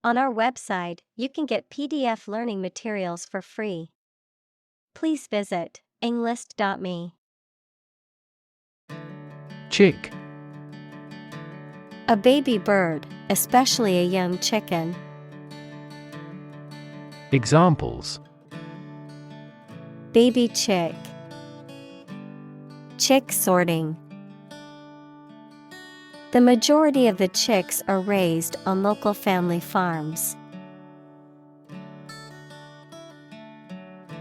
On our website, you can get PDF learning materials for free. Please visit englist.me. Chick. A baby bird, especially a young chicken. Examples: Baby chick. Chick sorting. The majority of the chicks are raised on local family farms.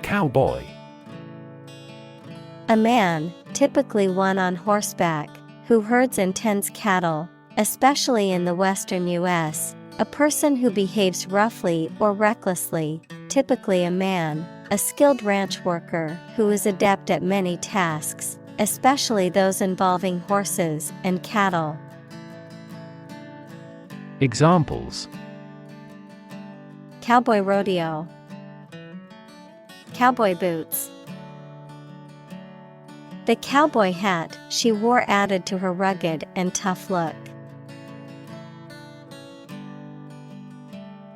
Cowboy. A man, typically one on horseback, who herds and tends cattle, especially in the western U.S., a person who behaves roughly or recklessly, typically a man, a skilled ranch worker who is adept at many tasks, especially those involving horses and cattle. Examples: Cowboy rodeo. Cowboy boots. The cowboy hat she wore added to her rugged and tough look.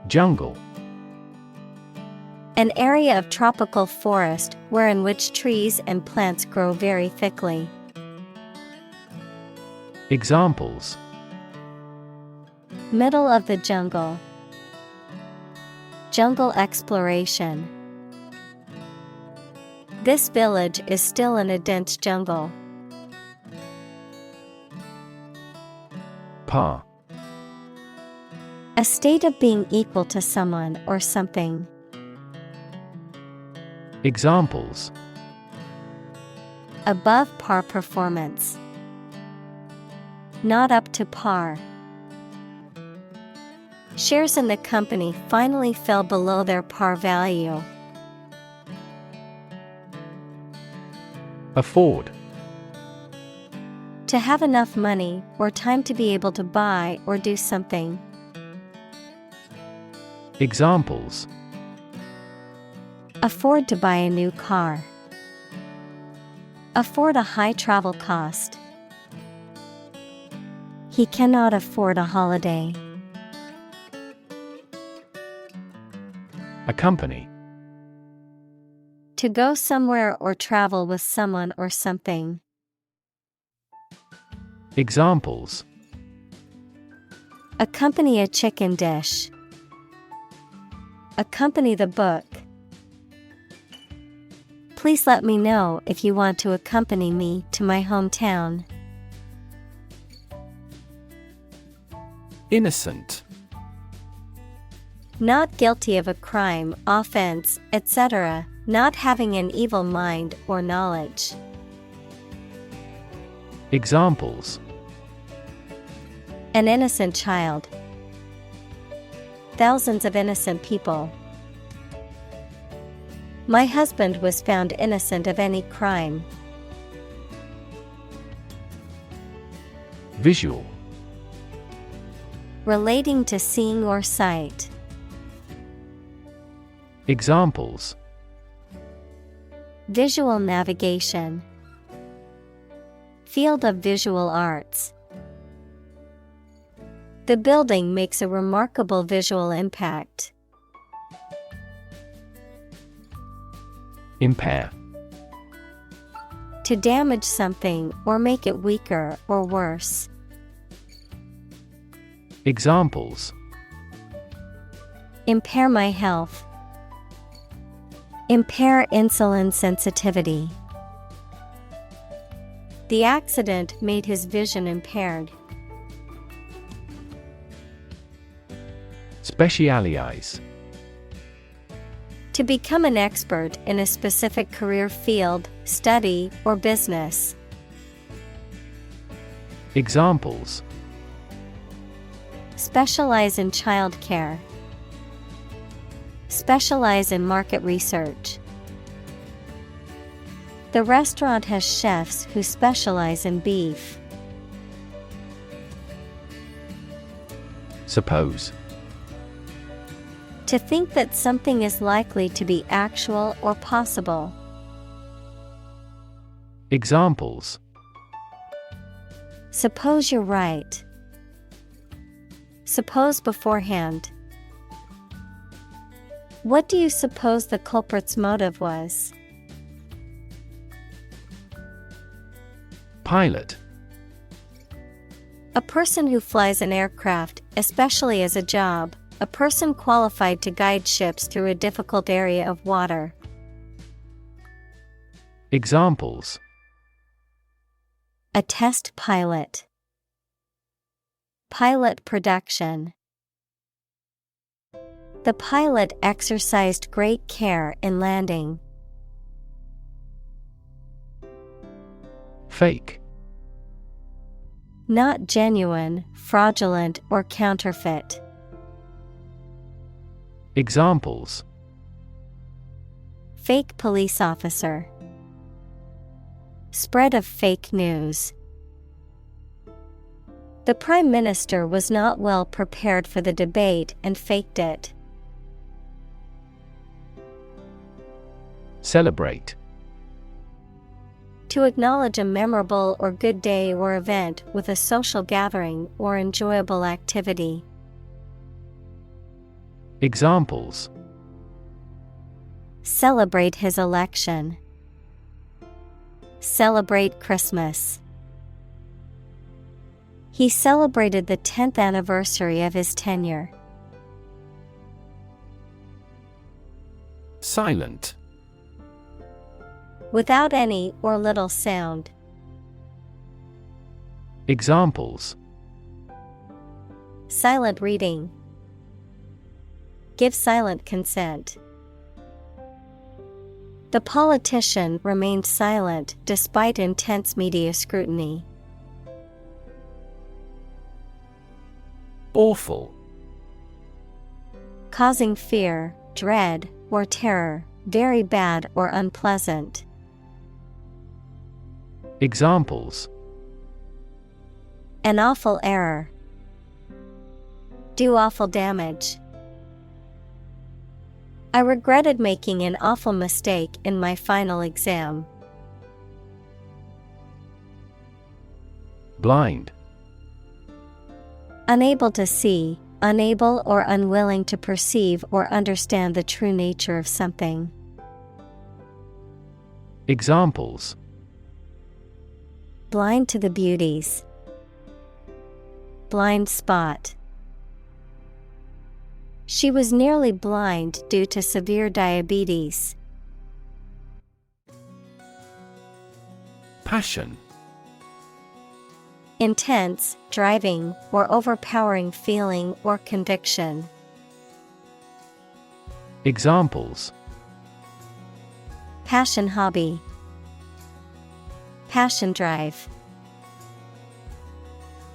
Jungle. An area of tropical forest wherein which trees and plants grow very thickly. Examples: Middle of the jungle. Jungle exploration. This village is still in a dense jungle. Par. A state of being equal to someone or something. Examples: Above par performance. Not up to par. Shares in the company finally fell below their par value. Afford. To have enough money or time to be able to buy or do something. Examples: Afford to buy a new car. Afford a high travel cost. He cannot afford a holiday. Accompany. To go somewhere or travel with someone or something. Examples: Accompany a chicken dish. Accompany the book. Please let me know if you want to accompany me to my hometown. Innocent. Not guilty of a crime, offense, etc., not having an evil mind or knowledge. Examples: An innocent child. Thousands of innocent people. My husband was found innocent of any crime. Visual. Relating to seeing or sight. Examples: Visual navigation. Field of visual arts. The building makes a remarkable visual impact. Impair. To damage something or make it weaker or worse. Examples: Impair my health. Impair insulin sensitivity. The accident made his vision impaired. Specialize. To become an expert in a specific career field, study, or business. Examples: Specialize in childcare. Specialize in market research. The restaurant has chefs who specialize in beef. Suppose. To think that something is likely to be actual or possible. Examples: Suppose you're right. Suppose beforehand. What do you suppose the culprit's motive was? Pilot. A person who flies an aircraft, especially as a job, a person qualified to guide ships through a difficult area of water. Examples: A test pilot. Pilot production. The pilot exercised great care in landing. Fake. Not genuine, fraudulent, or counterfeit. Examples: Fake police officer. Spread of fake news. The Prime Minister was not well prepared for the debate and faked it. Celebrate. To acknowledge a memorable or good day or event with a social gathering or enjoyable activity. Examples: Celebrate his election. Celebrate Christmas. He celebrated the 10th anniversary of his tenure. Silent. Without any or little sound. Examples: Silent reading. Give silent consent. The politician remained silent despite intense media scrutiny. Awful. Causing fear, dread, or terror, very bad or unpleasant. Examples: An awful error. Do awful damage. I regretted making an awful mistake in my final exam. Blind. Unable to see, unable or unwilling to perceive or understand the true nature of something. Examples: Blind to the beauties. Blind spot. She was nearly blind due to severe diabetes. Passion. Intense, driving, or overpowering feeling or conviction. Examples: Passion hobby. Passion drive.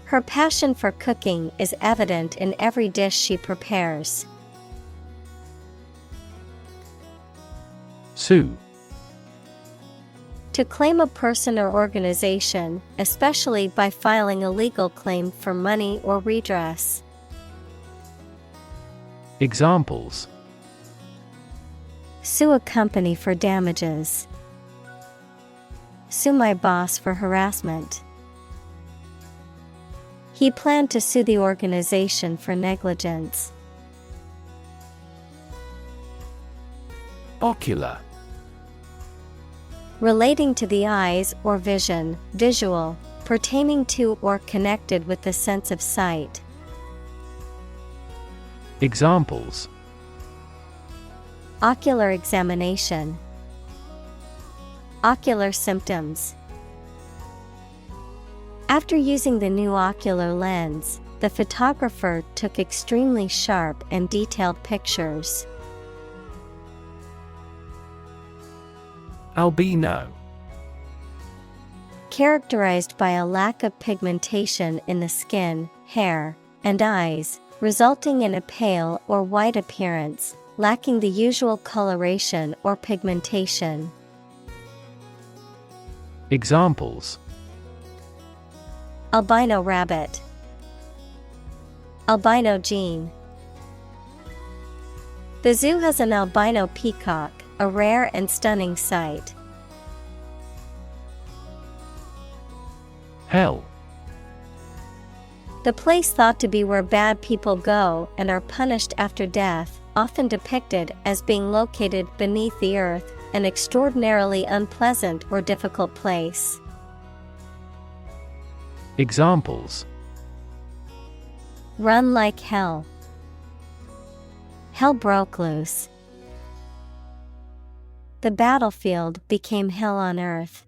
Her passion for cooking is evident in every dish she prepares. Sue. To claim a person or organization, especially by filing a legal claim for money or redress. Examples: Sue a company for damages. Sue my boss for harassment. He planned to sue the organization for negligence. Ocular. Relating to the eyes or vision, visual, pertaining to or connected with the sense of sight. Examples: Ocular examination. Ocular symptoms. After using the new ocular lens, the photographer took extremely sharp and detailed pictures. Albino. Characterized by a lack of pigmentation in the skin, hair, and eyes, resulting in a pale or white appearance, lacking the usual coloration or pigmentation. Examples: Albino rabbit. Albino gene. The zoo has an albino peacock, a rare and stunning sight. Hell. The place thought to be where bad people go and are punished after death, often depicted as being located beneath the earth, an extraordinarily unpleasant or difficult place. Examples: Run like hell. Hell broke loose. The battlefield became hell on earth.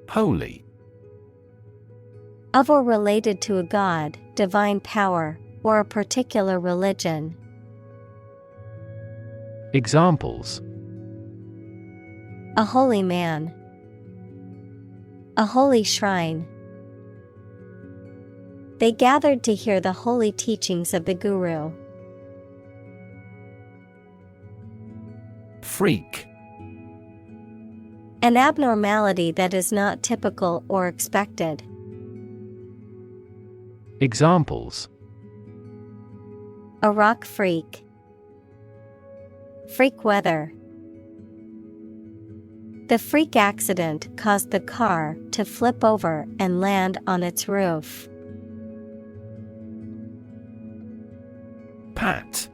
Holy. Of or related to a god, divine power, or a particular religion. Examples: A holy man. A holy shrine. They gathered to hear the holy teachings of the Guru. Freak. An abnormality that is not typical or expected. Examples: A rock freak. Freak weather. The freak accident caused the car to flip over and land on its roof. Pat.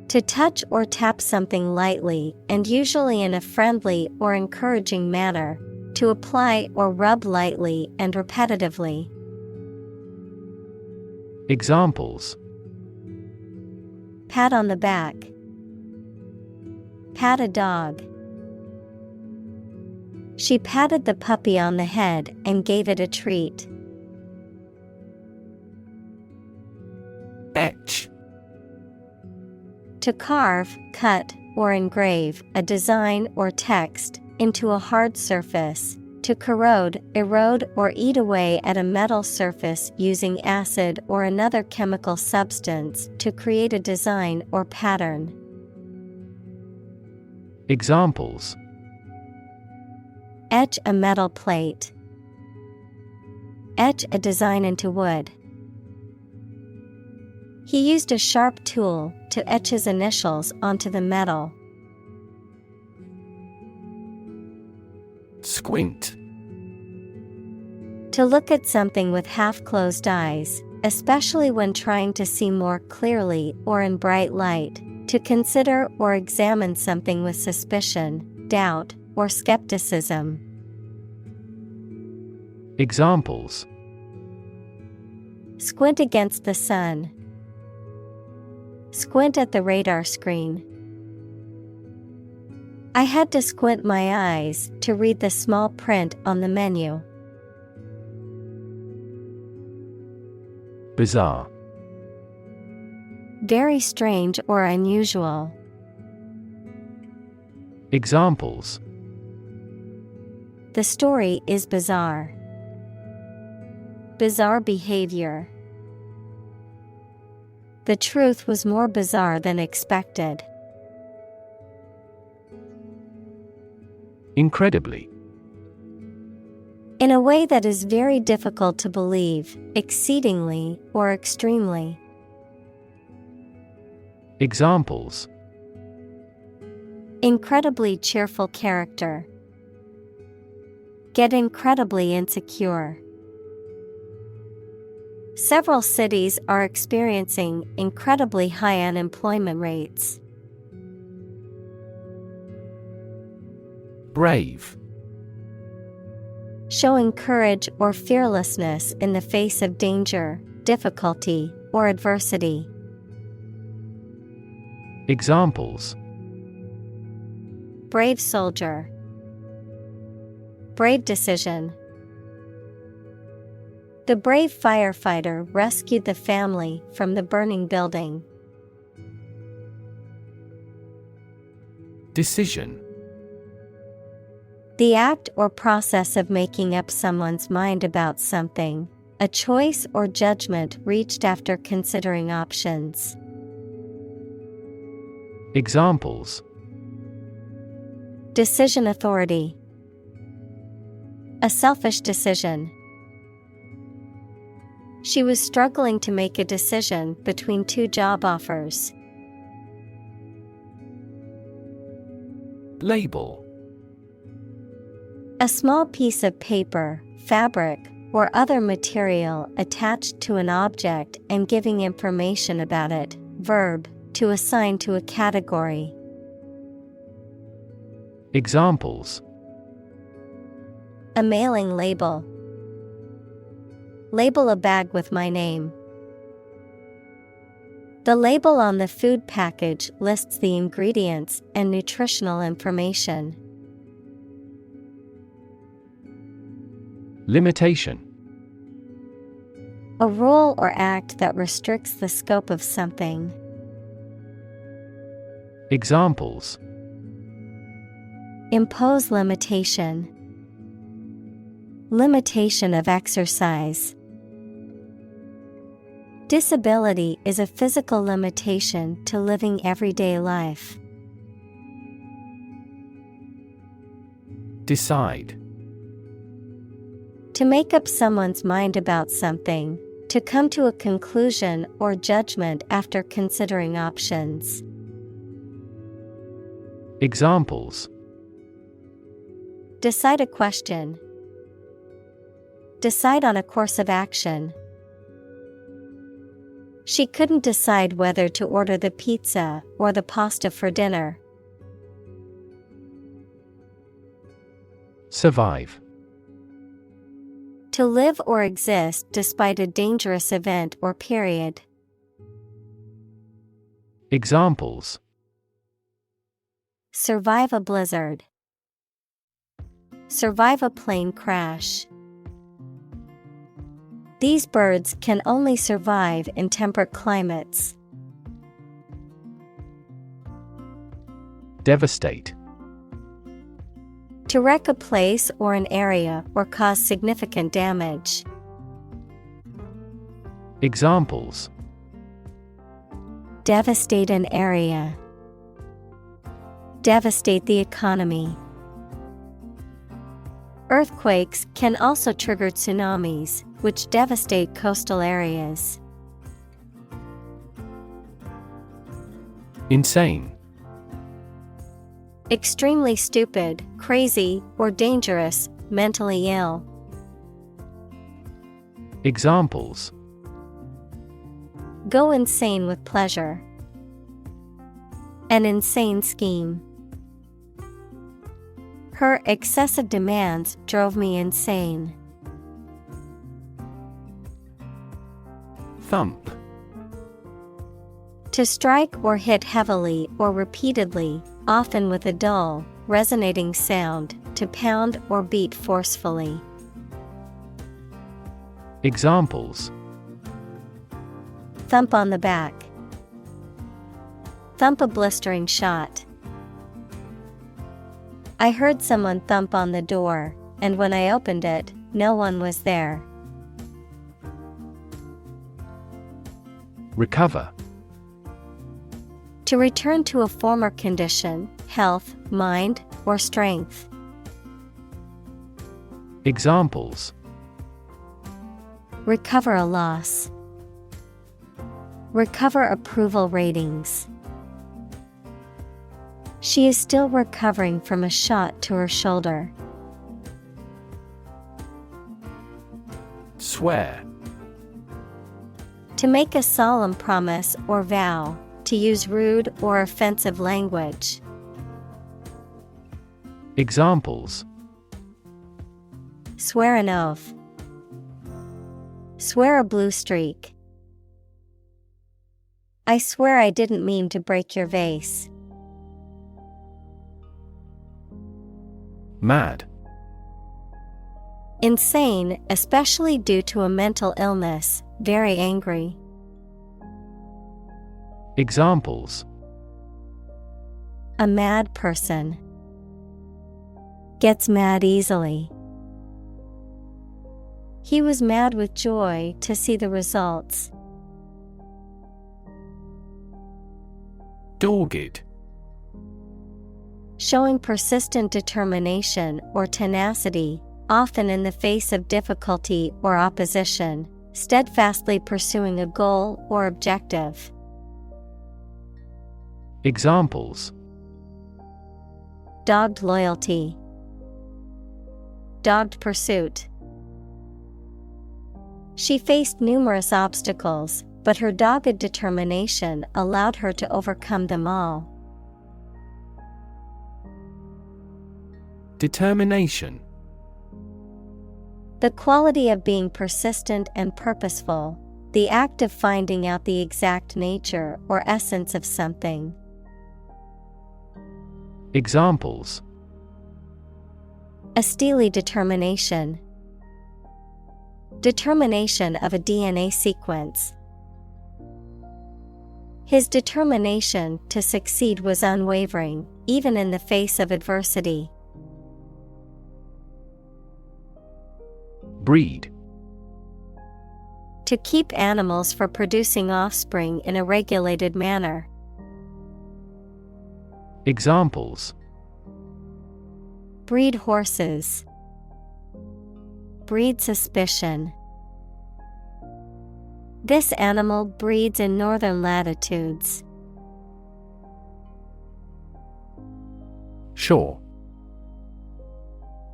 To touch or tap something lightly and usually in a friendly or encouraging manner. To apply or rub lightly and repetitively. Examples: Pat on the back. Pat a dog. She patted the puppy on the head and gave it a treat. Etch. To carve, cut, or engrave a design or text into a hard surface. To corrode, erode, or eat away at a metal surface using acid or another chemical substance to create a design or pattern. Examples: Etch a metal plate. Etch a design into wood. He used a sharp tool to etch his initials onto the metal. Squint. To look at something with half-closed eyes, especially when trying to see more clearly or in bright light. To consider or examine something with suspicion, doubt, or skepticism. Examples: Squint against the sun. Squint at the radar screen. I had to squint my eyes to read the small print on the menu. Bizarre. Very strange or unusual. Examples: The story is bizarre. Bizarre behavior. The truth was more bizarre than expected. Incredibly. In a way that is very difficult to believe, exceedingly or extremely. Examples: Incredibly cheerful character. Get incredibly insecure. Several cities are experiencing incredibly high unemployment rates. Brave. Showing courage or fearlessness in the face of danger, difficulty, or adversity. Examples: Brave soldier. Brave decision. The brave firefighter rescued the family from the burning building. Decision. The act or process of making up someone's mind about something, a choice or judgment reached after considering options. Examples: Decision authority. A selfish decision. She was struggling to make a decision between two job offers. Label. A small piece of paper, fabric, or other material attached to an object and giving information about it. Verb, to assign to a category. Examples: A mailing label. Label a bag with my name. The label on the food package lists the ingredients and nutritional information. Limitation. A rule or act that restricts the scope of something. Examples: Impose limitation. Limitation of exercise. Disability is a physical limitation to living everyday life. Decide. To make up someone's mind about something, to come to a conclusion or judgment after considering options. Examples: Decide a question. Decide on a course of action. She couldn't decide whether to order the pizza or the pasta for dinner. Survive. To live or exist despite a dangerous event or period. Examples: Survive a blizzard. Survive a plane crash. These birds can only survive in temperate climates. Devastate. To wreck a place or an area or cause significant damage. Examples: Devastate an area. Devastate the economy. Earthquakes can also trigger tsunamis, which devastate coastal areas. Insane. Extremely stupid, crazy, or dangerous, mentally ill. Examples: Go insane with pleasure. An insane scheme. Her excessive demands drove me insane. Thump. To strike or hit heavily or repeatedly, often with a dull, resonating sound, to pound or beat forcefully. Examples: Thump on the back. Thump a blistering shot. I heard someone thump on the door, and when I opened it, no one was there. Recover. To return to a former condition, health, mind, or strength. Examples: Recover a loss. Recover approval ratings. She is still recovering from a shot to her shoulder. Swear. To make a solemn promise or vow, to use rude or offensive language. Examples: Swear an oath. Swear a blue streak. I swear I didn't mean to break your vase. Mad. Insane, especially due to a mental illness, very angry. Examples: A mad person. Gets mad easily. He was mad with joy to see the results. Dogged. Showing persistent determination or tenacity, often in the face of difficulty or opposition, steadfastly pursuing a goal or objective. Examples: Dogged loyalty. Dogged pursuit. She faced numerous obstacles, but her dogged determination allowed her to overcome them all. Determination. The quality of being persistent and purposeful, the act of finding out the exact nature or essence of something. Examples: A steely determination. Determination of a DNA sequence. His determination to succeed was unwavering, even in the face of adversity. Breed. To keep animals for producing offspring in a regulated manner. Examples: Breed horses. Breed suspicion. This animal breeds in northern latitudes. Shore.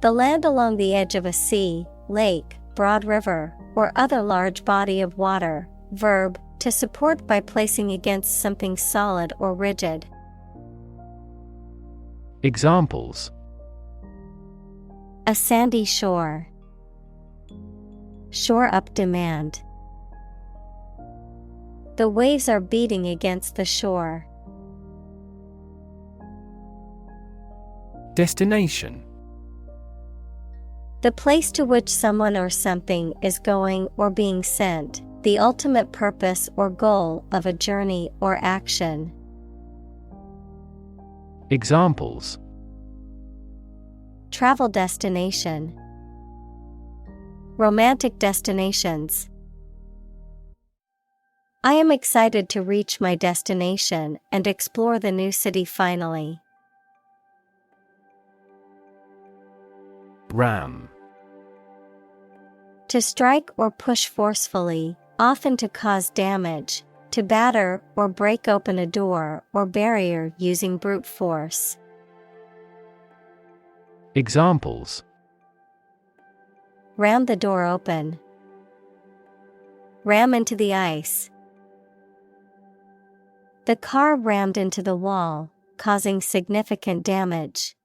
The land along the edge of a sea, lake, broad river, or other large body of water. Verb, to support by placing against something solid or rigid. Examples: A sandy shore. Shore up demand. The waves are beating against the shore. Destination. The place to which someone or something is going or being sent, the ultimate purpose or goal of a journey or action. Examples: Travel destination. Romantic destinations. I am excited to reach my destination and explore the new city finally. Ram. To strike or push forcefully, often to cause damage, to batter or break open a door or barrier using brute force. Examples: Ram the door open. Ram into the ice. The car rammed into the wall, causing significant damage.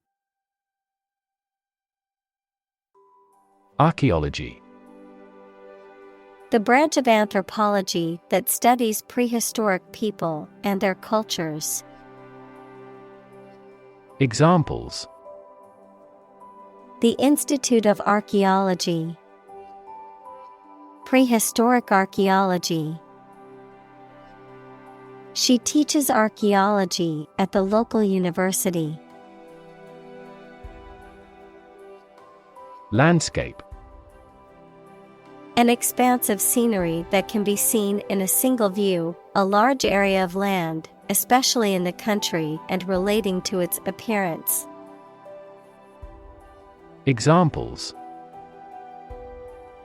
Archaeology. The branch of anthropology that studies prehistoric people and their cultures. Examples: The Institute of Archaeology. Prehistoric archaeology. She teaches archaeology at the local university. Landscape. An expanse of scenery that can be seen in a single view, a large area of land, especially in the country and relating to its appearance. Examples: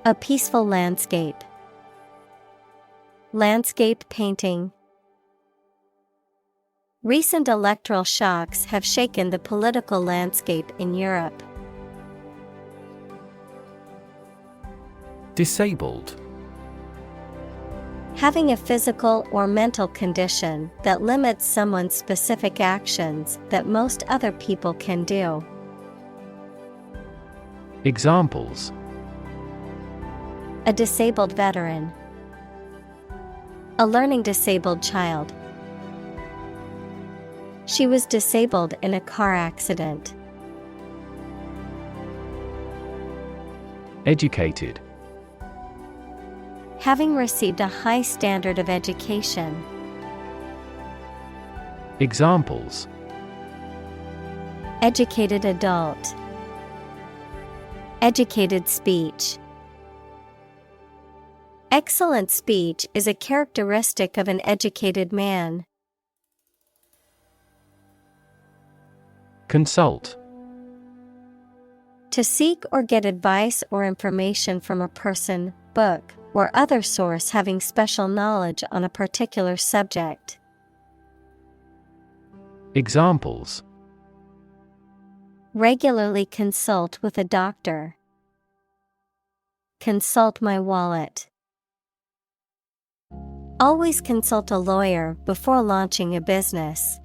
A peaceful landscape. Landscape painting. Recent electoral shocks have shaken the political landscape in Europe. Disabled. Having a physical or mental condition that limits someone's specific actions that most other people can do. Examples: A disabled veteran. A learning disabled child. She was disabled in a car accident. Educated. Having received a high standard of education. Examples: Educated adult. Educated speech. Excellent speech is a characteristic of an educated man. Consult. To seek or get advice or information from a person, book, or other source having special knowledge on a particular subject. Examples: Regularly consult with a doctor. Consult my wallet. Always consult a lawyer before launching a business.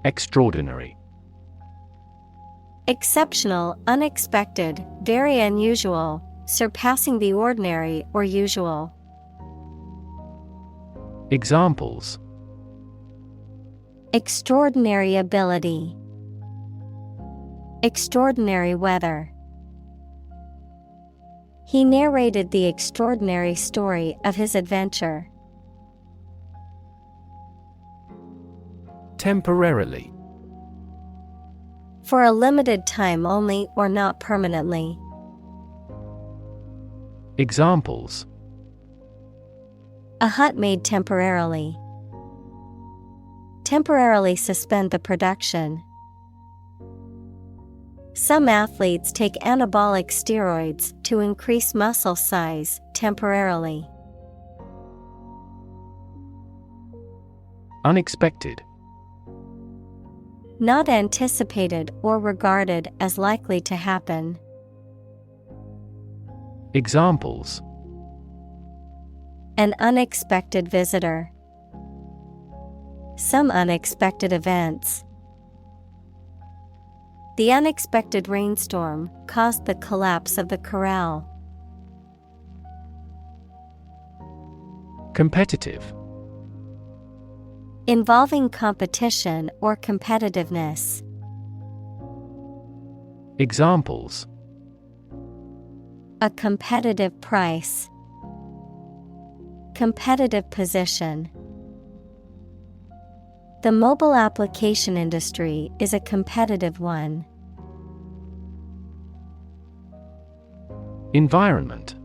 Extraordinary. Exceptional, unexpected, very unusual, surpassing the ordinary or usual. Examples: Extraordinary ability. Extraordinary weather. He narrated the extraordinary story of his adventure. Temporarily. For a limited time only or not permanently. Examples: A hut made temporarily. Temporarily suspend the production. Some athletes take anabolic steroids to increase muscle size temporarily. Unexpected. Not anticipated or regarded as likely to happen. Examples: An unexpected visitor. Some unexpected events. The unexpected rainstorm caused the collapse of the corral. Competitive. Involving competition or competitiveness. Examples: A competitive price. Competitive position. The mobile application industry is a competitive one. Environment.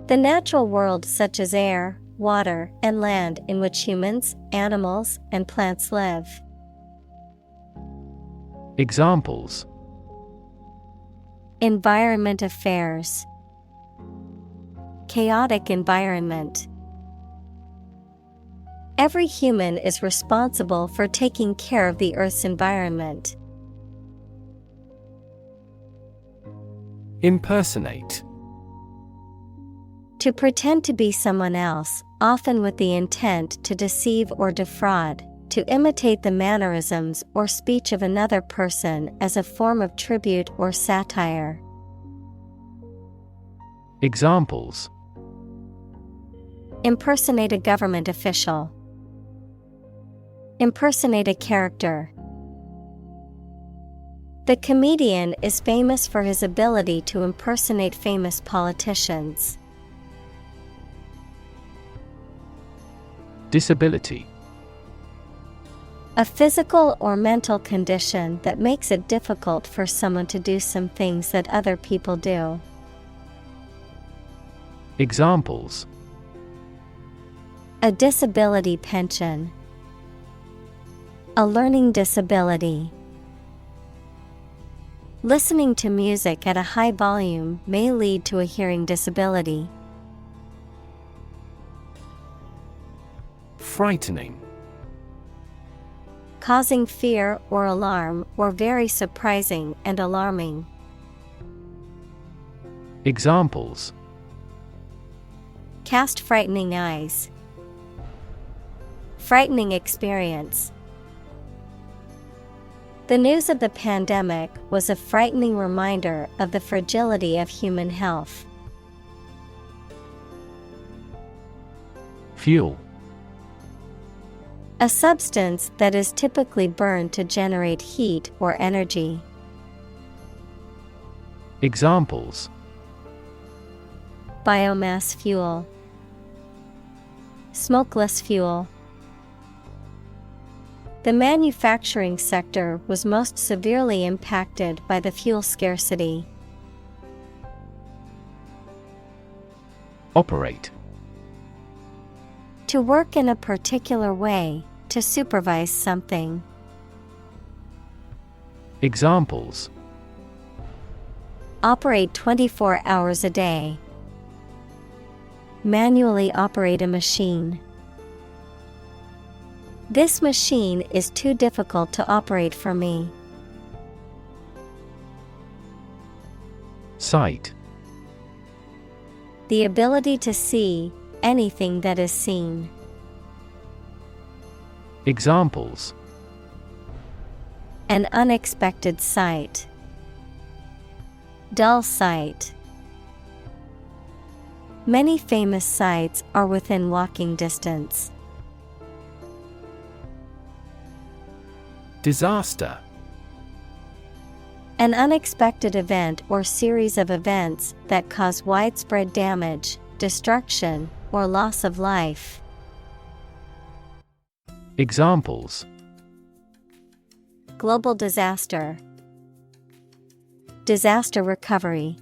The natural world such as air, water, and land in which humans, animals, and plants live. Examples: Environment affairs. Chaotic environment. Every human is responsible for taking care of the Earth's environment. Impersonate. To pretend to be someone else, often with the intent to deceive or defraud, to imitate the mannerisms or speech of another person as a form of tribute or satire. Examples: Impersonate a government official. Impersonate a character. The comedian is famous for his ability to impersonate famous politicians. Disability. A physical or mental condition that makes it difficult for someone to do some things that other people do. Examples: A disability pension. A learning disability. Listening to music at a high volume may lead to a hearing disability. Frightening. Causing fear or alarm, or very surprising and alarming. Examples: Cast frightening eyes. Frightening experience. The news of the pandemic was a frightening reminder of the fragility of human health. Fuel. A substance that is typically burned to generate heat or energy. Examples: Biomass fuel. Smokeless fuel. The manufacturing sector was most severely impacted by the fuel scarcity. Operate. To work in a particular way, to supervise something. Examples: Operate 24 hours a day. Manually operate a machine. This machine is too difficult to operate for me. Sight. the ability to see anything that is seen. Examples: An unexpected sight. Dull sight. Many famous sites are within walking distance. Disaster. An unexpected event or series of events that cause widespread damage, destruction, or loss of life. Examples: Global disaster. Disaster recovery.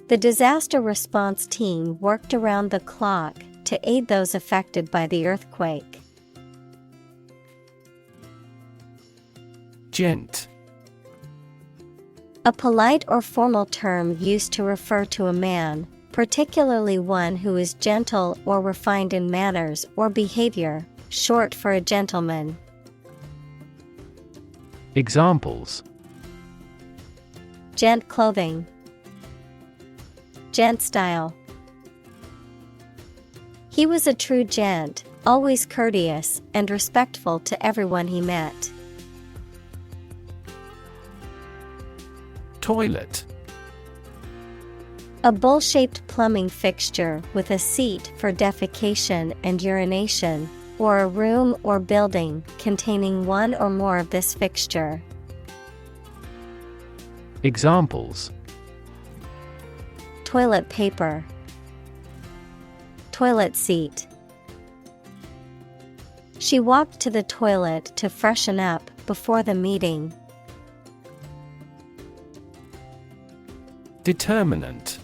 The disaster response team worked around the clock to aid those affected by the earthquake. Gent. A polite or formal term used to refer to a man, particularly one who is gentle or refined in manners or behavior, short for a gentleman. Examples: Gent clothing. Gent style. He was a true gent, always courteous and respectful to everyone he met. Toilet. A bowl-shaped plumbing fixture with a seat for defecation and urination, or a room or building containing one or more of this fixture. Examples: Toilet paper. Toilet seat. She walked to the toilet to freshen up before the meeting. Determinant.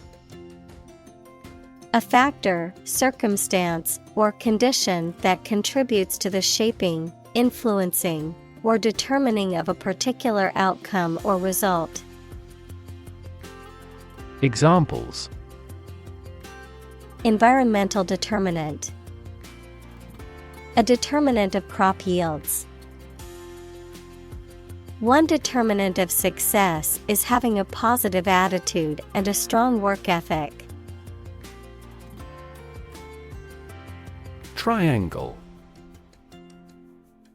A factor, circumstance, or condition that contributes to the shaping, influencing, or determining of a particular outcome or result. Examples: Environmental determinant. A determinant of crop yields. One determinant of success is having a positive attitude and a strong work ethic. Triangle.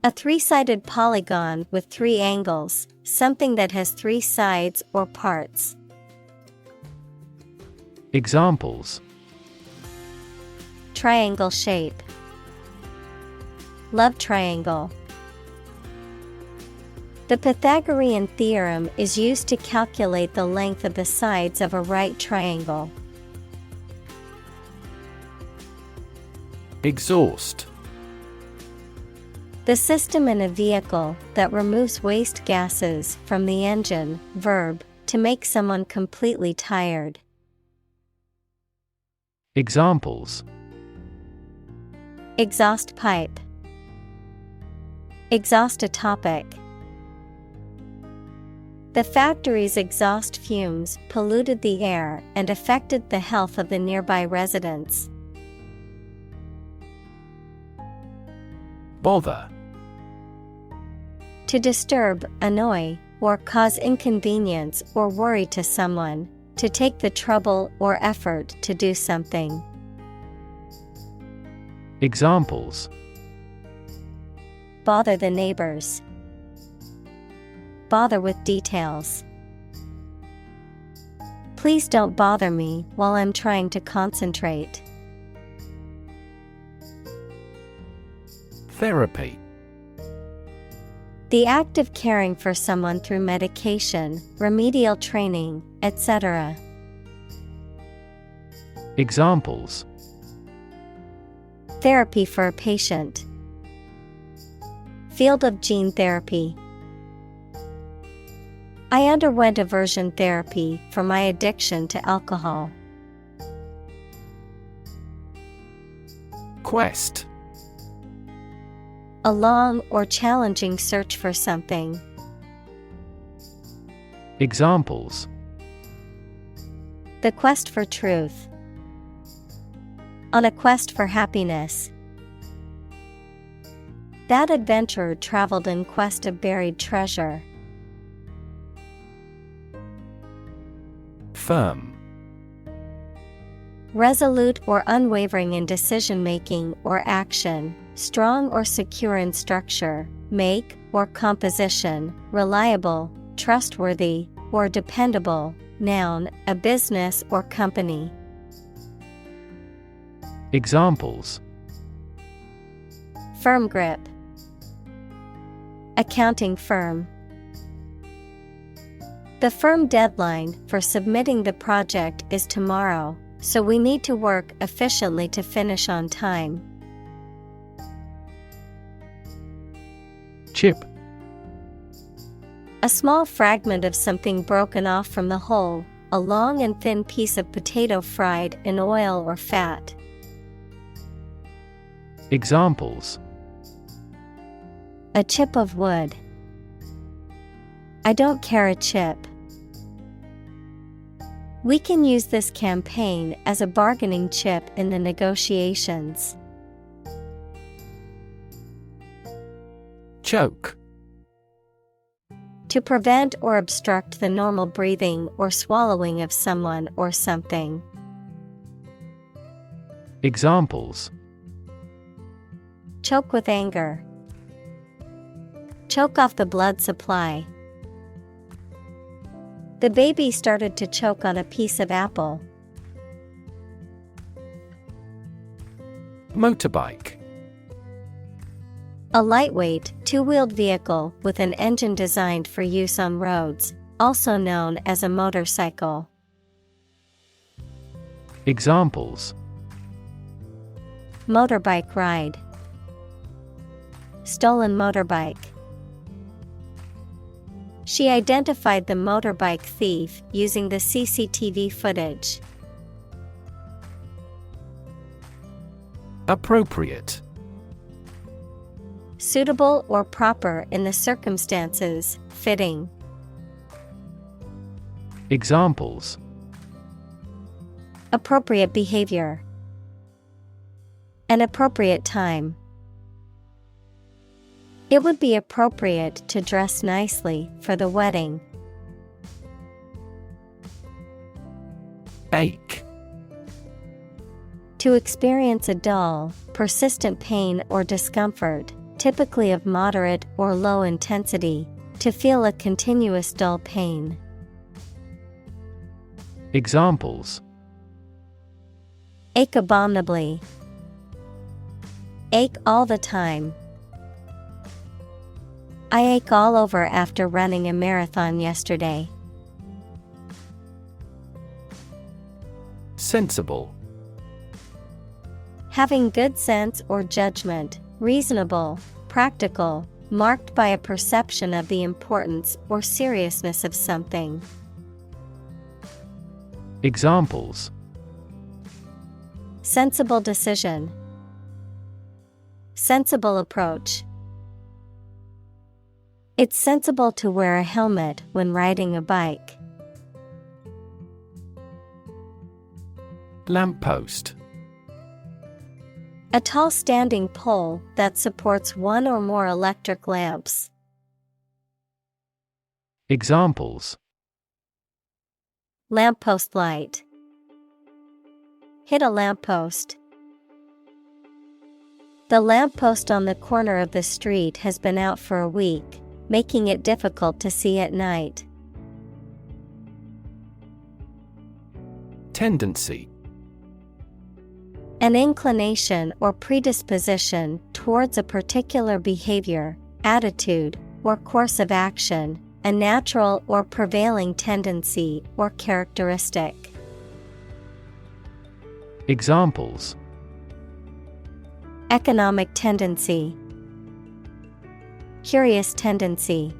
A three-sided polygon with three angles, something that has three sides or parts. Examples: Triangle shape. Love triangle. The Pythagorean theorem is used to calculate the length of the sides of a right triangle. Exhaust. The system in a vehicle that removes waste gases from the engine, verb, to make someone completely tired. Examples: Exhaust pipe. Exhaust a topic. The factory's exhaust fumes polluted the air and affected the health of the nearby residents. Bother. To disturb, annoy, or cause inconvenience or worry to someone, to take the trouble or effort to do something. Examples: Bother the neighbors. Bother with details. Please don't bother me while I'm trying to concentrate. Therapy. The act of caring for someone through medication, remedial training, etc. Examples: Therapy for a patient. Field of gene therapy. I underwent aversion therapy for my addiction to alcohol. Quest. A long or challenging search for something. Examples: The quest for truth. On a quest for happiness. That adventurer traveled in quest of buried treasure. Firm. Resolute or unwavering in decision-making or action, strong or secure in structure, make, or composition, reliable, trustworthy, or dependable. Noun, a business or company. Examples: Firm grip. Accounting firm. The firm deadline for submitting the project is tomorrow, so we need to work efficiently to finish on time. Chip. A small fragment of something broken off from the whole, a long and thin piece of potato fried in oil or fat. Examples: A chip of wood. I don't care a chip. We can use this campaign as a bargaining chip in the negotiations. Choke. To prevent or obstruct the normal breathing or swallowing of someone or something. Examples: Choke with anger. Choke off the blood supply. The baby started to choke on a piece of apple. Motorbike. A lightweight, two-wheeled vehicle with an engine designed for use on roads, also known as a motorcycle. Examples: Motorbike ride. Stolen motorbike. She identified the motorbike thief using the CCTV footage. Appropriate. Suitable or proper in the circumstances, fitting. Examples: Appropriate behavior. An appropriate time. It would be appropriate to dress nicely for the wedding. Ache. To experience a dull, persistent pain or discomfort, typically of moderate or low intensity, to feel a continuous dull pain. Examples: Ache abominably. Ache all the time. I ache all over after running a marathon yesterday. Sensible. Having good sense or judgment, reasonable, practical, marked by a perception of the importance or seriousness of something. Examples: Sensible decision. Sensible approach. It's sensible to wear a helmet when riding a bike. Lamppost. A tall standing pole that supports one or more electric lamps. Examples: Lamppost light. Hit a lamppost. The lamppost on the corner of the street has been out for a week, making it difficult to see at night. Tendency. An inclination or predisposition towards a particular behavior, attitude, or course of action, a natural or prevailing tendency or characteristic. Examples: Economic tendency. Curious tendency.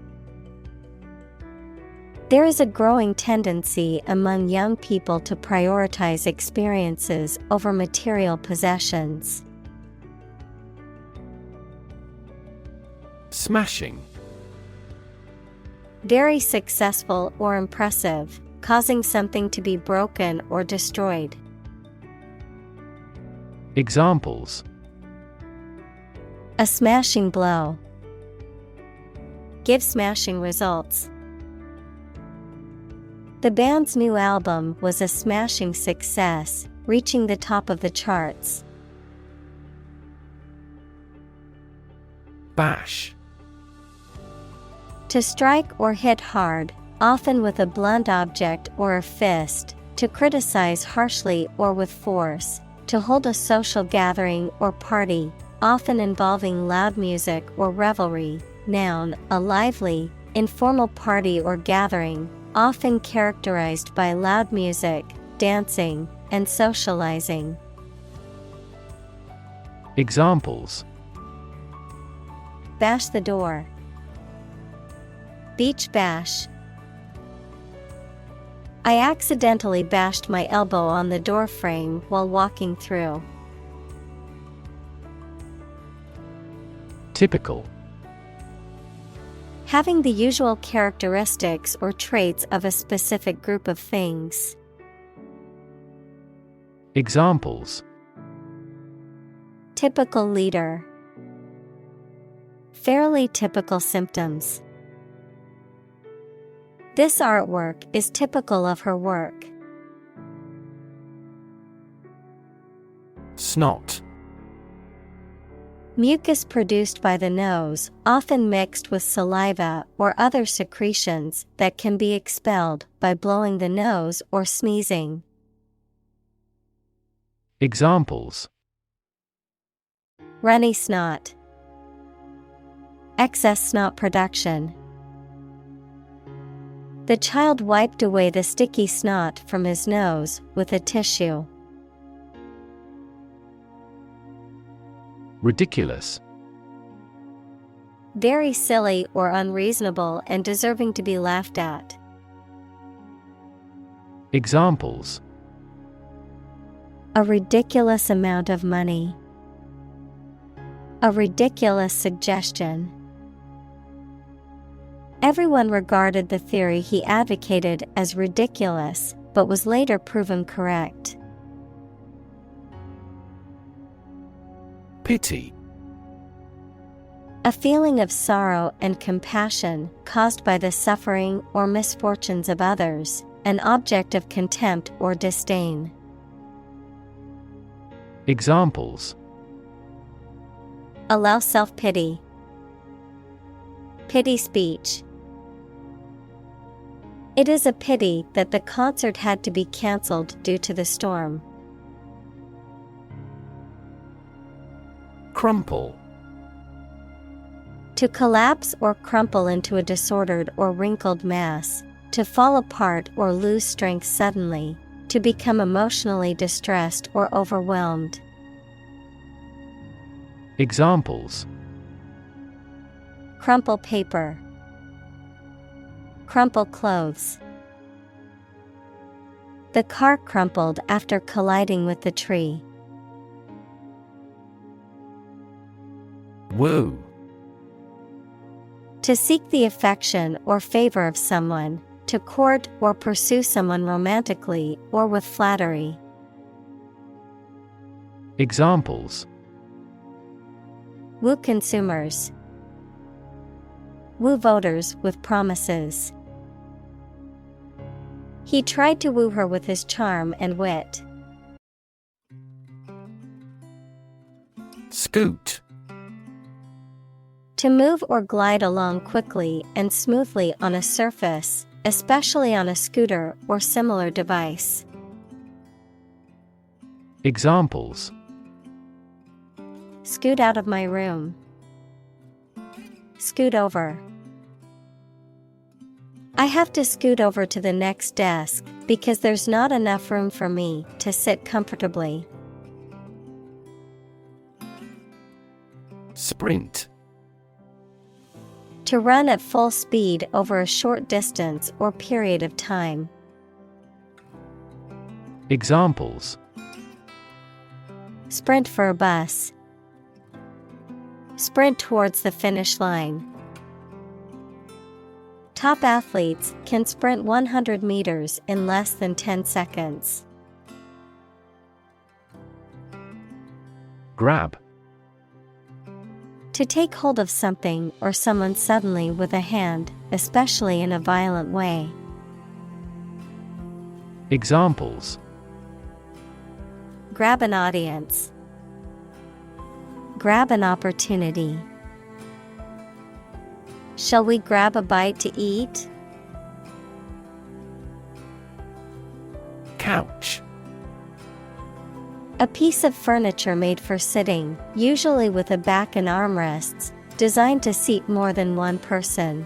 There is a growing tendency among young people to prioritize experiences over material possessions. Smashing. Very successful or impressive, causing something to be broken or destroyed. Examples: A smashing blow. Give smashing results. The band's new album was a smashing success, reaching the top of the charts. Bash. To strike or hit hard, often with a blunt object or a fist, to criticize harshly or with force, to hold a social gathering or party, often involving loud music or revelry. Noun, a lively, informal party or gathering, often characterized by loud music, dancing, and socializing. Examples: Bash the door. Beach bash. I accidentally bashed my elbow on the door frame while walking through. Typical. Having the usual characteristics or traits of a specific group of things. Examples: Typical leader. Fairly typical symptoms. This artwork is typical of her work. Snot. Mucus produced by the nose, often mixed with saliva or other secretions that can be expelled by blowing the nose or sneezing. Examples: Runny snot. Excess snot production. The child wiped away the sticky snot from his nose with a tissue. Ridiculous. Very silly or unreasonable and deserving to be laughed at. Examples: A ridiculous amount of money. A ridiculous suggestion. Everyone regarded the theory he advocated as ridiculous, but was later proven correct. Pity. A feeling of sorrow and compassion caused by the suffering or misfortunes of others, an object of contempt or disdain. Examples: Allow self-pity. Pity speech. It is a pity that the concert had to be cancelled due to the storm. Crumple. To collapse or crumple into a disordered or wrinkled mass, to fall apart or lose strength suddenly, to become emotionally distressed or overwhelmed. Examples: Crumple paper. Crumple clothes. The car crumpled after colliding with the tree. Woo. To seek the affection or favor of someone, to court or pursue someone romantically or with flattery. Examples: Woo consumers. Woo voters with promises. He tried to woo her with his charm and wit. Scoot. To move or glide along quickly and smoothly on a surface, especially on a scooter or similar device. Examples: Scoot out of my room. Scoot over. I have to scoot over to the next desk because there's not enough room for me to sit comfortably. Sprint. To run at full speed over a short distance or period of time. Examples: Sprint for a bus. Sprint towards the finish line. Top athletes can sprint 100 meters in less than 10 seconds. Grab. To take hold of something or someone suddenly with a hand, especially in a violent way. Examples: grab an audience. Grab an opportunity. Shall we grab a bite to eat? Couch. A piece of furniture made for sitting, usually with a back and armrests, designed to seat more than one person.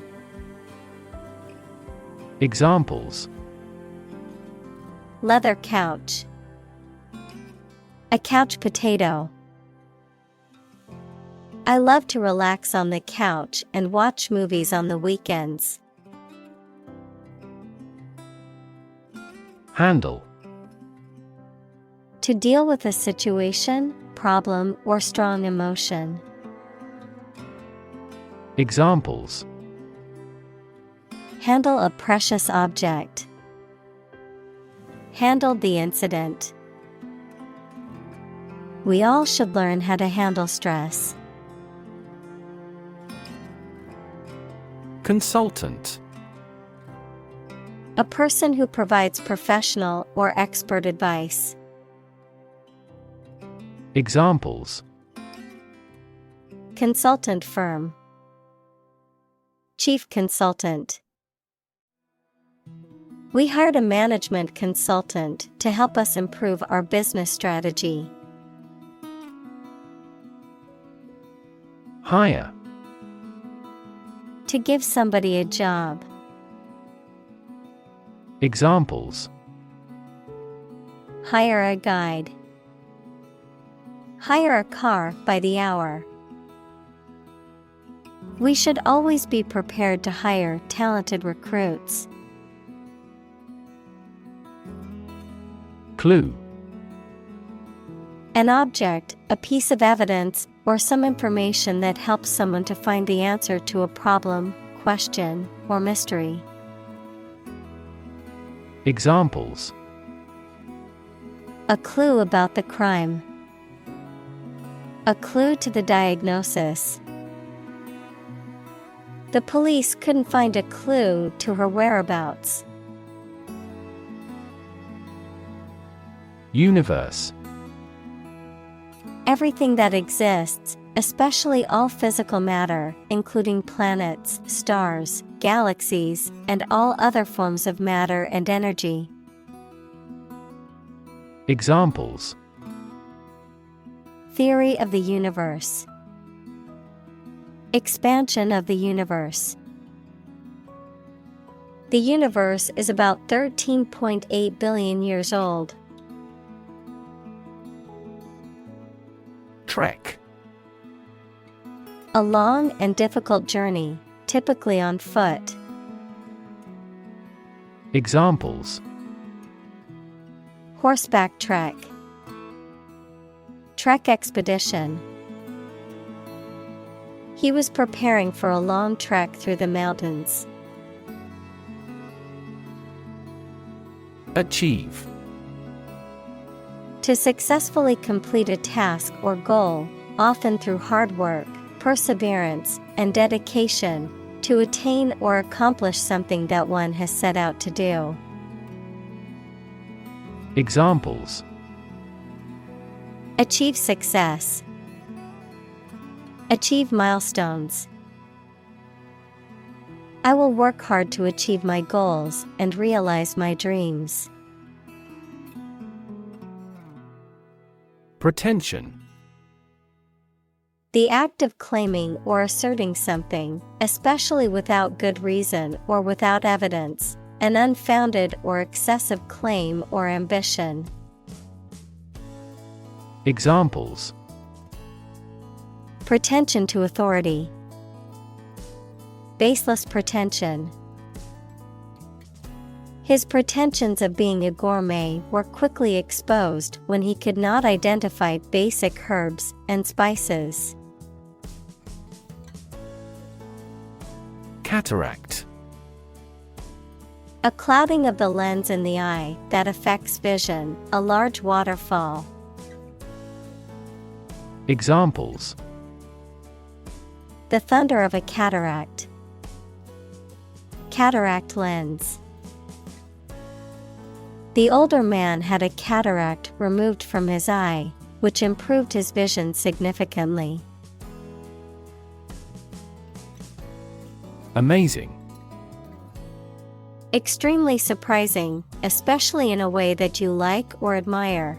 Examples: Leather couch. A couch potato. I love to relax on the couch and watch movies on the weekends. Handle. To deal with a situation, problem, or strong emotion. Examples: Handle a precious object. Handled the incident. We all should learn how to handle stress. Consultant. A person who provides professional or expert advice. Examples: Consultant firm. Chief consultant. We hired a management consultant to help us improve our business strategy. Hire. To give somebody a job. Examples: Hire a guide. Hire a car by the hour. We should always be prepared to hire talented recruits. Clue. An object, a piece of evidence, or some information that helps someone to find the answer to a problem, question, or mystery. Examples: A clue about the crime. A clue to the diagnosis. The police couldn't find a clue to her whereabouts. Universe. Everything that exists, especially all physical matter, including planets, stars, galaxies, and all other forms of matter and energy. Examples: Theory of the universe. Expansion of the universe. The universe is about 13.8 billion years old. Trek. A long and difficult journey, typically on foot. Examples: Horseback trek. Trek expedition. He was preparing for a long trek through the mountains. Achieve. To successfully complete a task or goal, often through hard work, perseverance, and dedication, to attain or accomplish something that one has set out to do. Examples: Achieve success. Achieve milestones. I will work hard to achieve my goals and realize my dreams. Pretension. The act of claiming or asserting something, especially without good reason or without evidence, an unfounded or excessive claim or ambition. Examples: Pretension to authority. Baseless pretension. His pretensions of being a gourmet were quickly exposed when he could not identify basic herbs and spices. Cataract. A clouding of the lens in the eye that affects vision, a large waterfall. Examples: The thunder of a cataract. Cataract lens. The older man had a cataract removed from his eye, which improved his vision significantly. Amazing. Extremely surprising, especially in a way that you like or admire.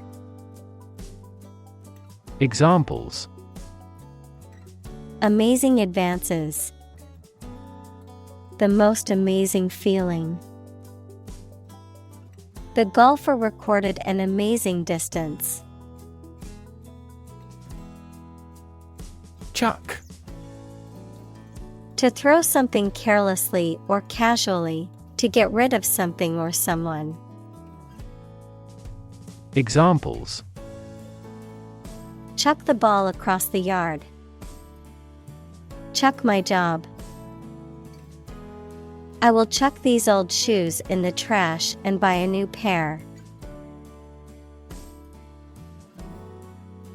Examples: Amazing advances. The most amazing feeling. The golfer recorded an amazing distance. Chuck. To throw something carelessly or casually, to get rid of something or someone. Examples: Chuck the ball across the yard. Chuck my job. I will chuck these old shoes in the trash and buy a new pair.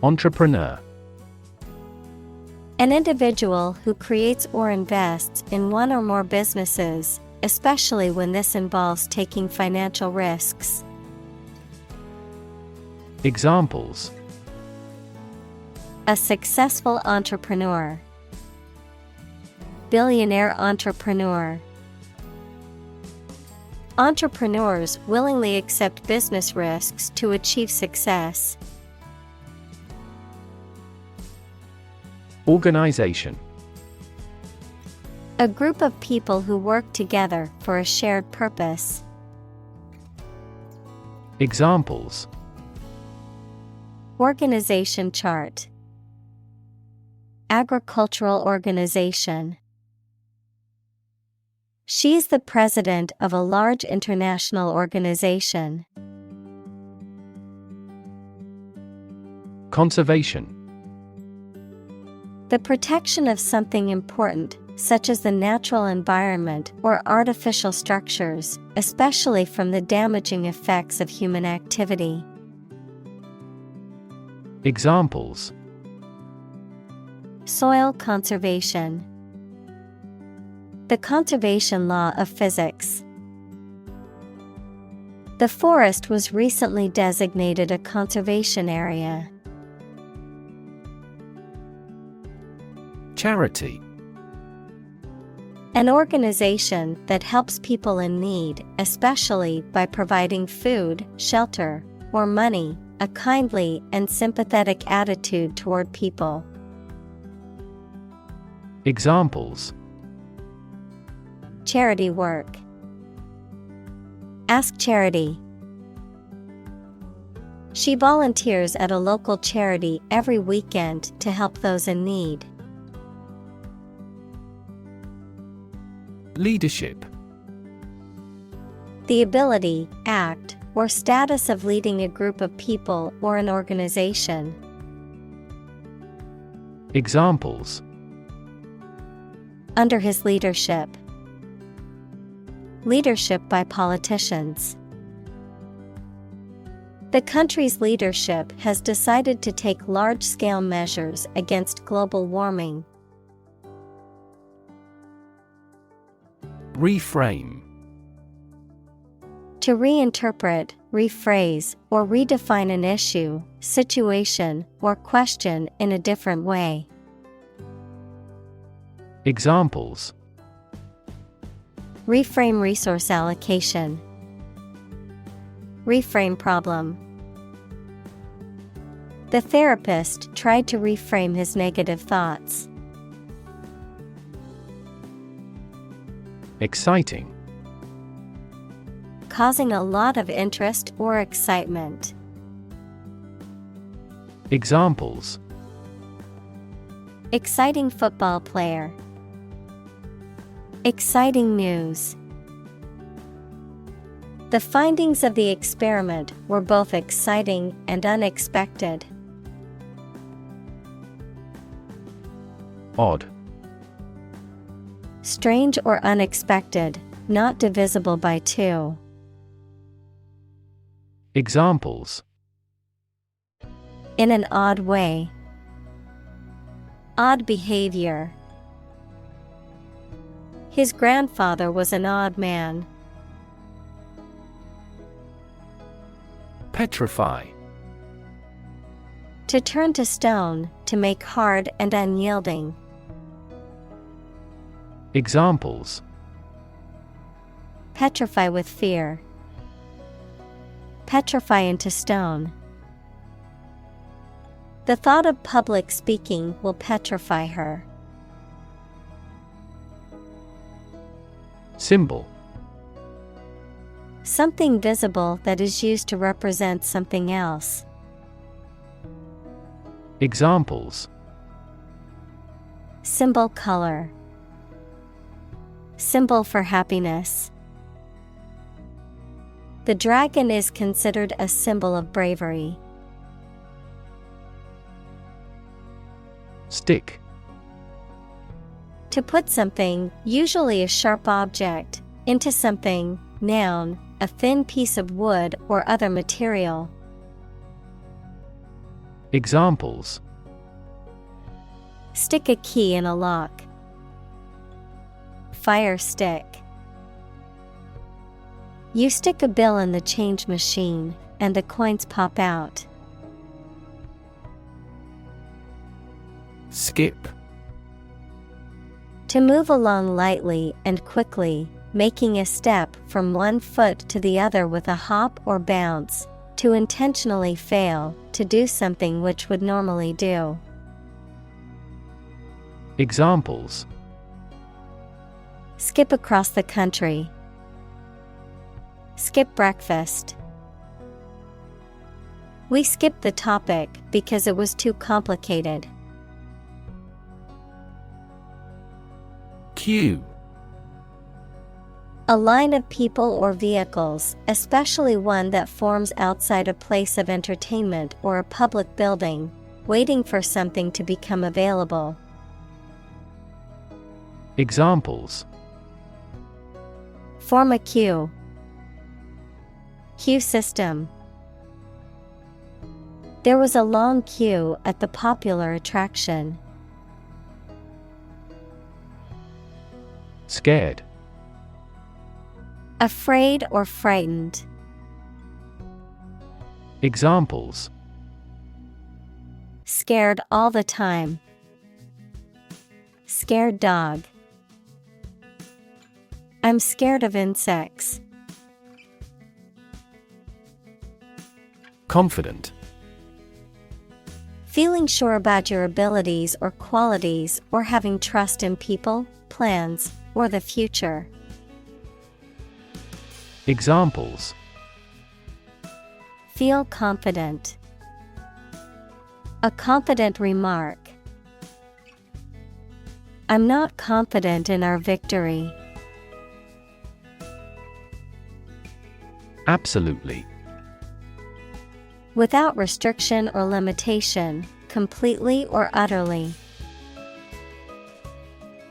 Entrepreneur. An individual who creates or invests in one or more businesses, especially when this involves taking financial risks. Examples: A successful entrepreneur. Billionaire entrepreneur. Entrepreneurs willingly accept business risks to achieve success. Organization. A group of people who work together for a shared purpose. Examples: Organization chart. Agricultural organization. She's the president of a large international organization. Conservation. The protection of something important, such as the natural environment or artificial structures, especially from the damaging effects of human activity. Examples: Soil conservation. The conservation law of physics. The forest was recently designated a conservation area. Charity. An organization that helps people in need, especially by providing food, shelter, or money, a kindly and sympathetic attitude toward people. Examples: Charity work. Ask charity. She volunteers at a local charity every weekend to help those in need. Leadership. The ability, act, or status of leading a group of people or an organization. Examples: Under his leadership. Leadership by politicians. The country's leadership has decided to take large-scale measures against global warming. Reframe. To reinterpret, rephrase, or redefine an issue, situation, or question in a different way. Examples: Reframe resource allocation. Reframe problem. The therapist tried to reframe his negative thoughts. Exciting. Causing a lot of interest or excitement. Examples: Exciting football player. Exciting news. The findings of the experiment were both exciting and unexpected. Odd. Strange or unexpected, not divisible by two. Examples: In an odd way. Odd behavior. His grandfather was an odd man. Petrify. To turn to stone, to make hard and unyielding. Examples: Petrify with fear. Petrify into stone. The thought of public speaking will petrify her. Symbol: Something visible that is used to represent something else. Examples: Symbol color. Symbol for happiness. The dragon is considered a symbol of bravery. Stick. To put something, usually a sharp object, into something, noun, a thin piece of wood or other material. Examples: Stick a key in a lock. Fire stick. You stick a bill in the change machine, and the coins pop out. Skip. To move along lightly and quickly, making a step from one foot to the other with a hop or bounce. To intentionally fail to do something which would normally do. Examples: Skip across the country. Skip breakfast. We skipped the topic because it was too complicated. Queue. A line of people or vehicles, especially one that forms outside a place of entertainment or a public building, waiting for something to become available. Examples: Form a queue. Queue system. There was a long queue at the popular attraction. Scared. Afraid or frightened. Examples: Scared all the time. Scared dog. I'm scared of insects. Confident. Feeling sure about your abilities or qualities, or having trust in people, plans, or the future. Examples: Feel confident. A confident remark. I'm not confident in our victory. Absolutely. Without restriction or limitation, completely or utterly.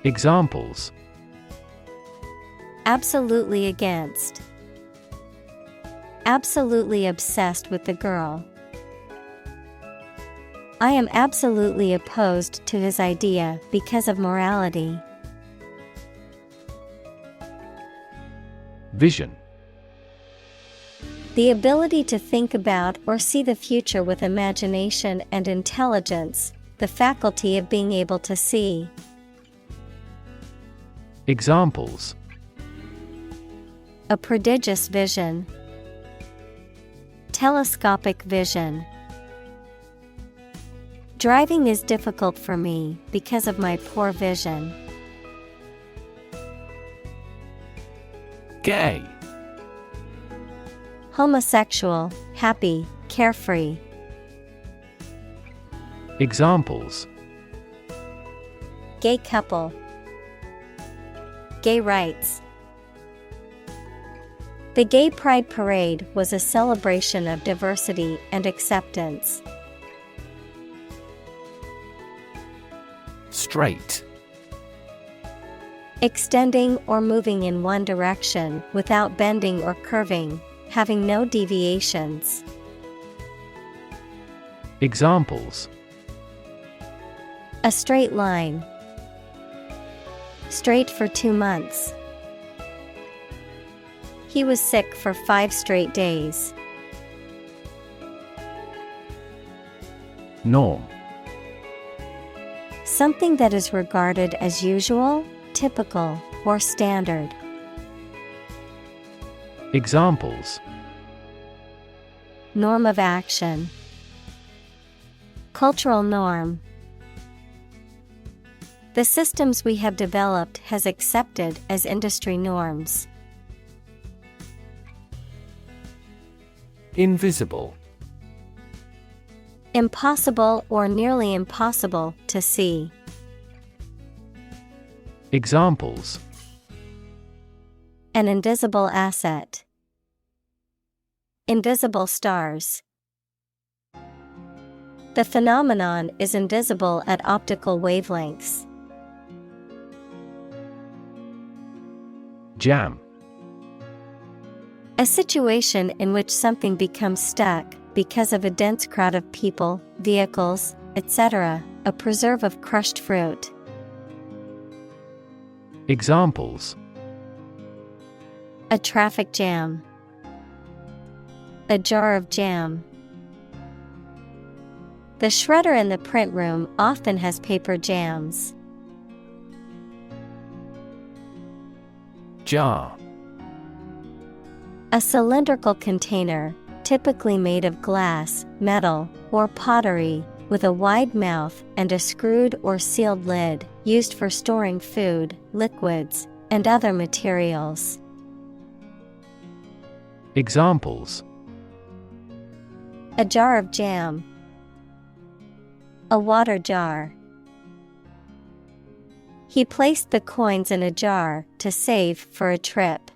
Examples: Absolutely against. Absolutely obsessed with the girl. I am absolutely opposed to his idea because of morality. Vision. The ability to think about or see the future with imagination and intelligence, the faculty of being able to see. Examples: A prodigious vision. Telescopic vision. Driving is difficult for me because of my poor vision. Gay. Homosexual, happy, carefree. Examples: Gay couple. Gay rights. The Gay Pride Parade was a celebration of diversity and acceptance. Straight. Extending or moving in one direction without bending or curving, having no deviations. Examples: A straight line. Straight for 2 months. He was sick for 5 straight days. Norm. Something that is regarded as usual, typical, or standard. Examples: Norm of action. Cultural norm. The systems we have developed has accepted as industry norms. Invisible. Impossible or nearly impossible to see. Examples: An invisible asset. Invisible stars. The phenomenon is invisible at optical wavelengths. Jam. A situation in which something becomes stuck because of a dense crowd of people, vehicles, etc., a preserve of crushed fruit. Examples: A traffic jam. A jar of jam. The shredder in the print room often has paper jams. Jar. A cylindrical container, typically made of glass, metal, or pottery, with a wide mouth and a screwed or sealed lid, used for storing food, liquids, and other materials. Examples: A jar of jam. A water jar. He placed the coins in a jar to save for a trip.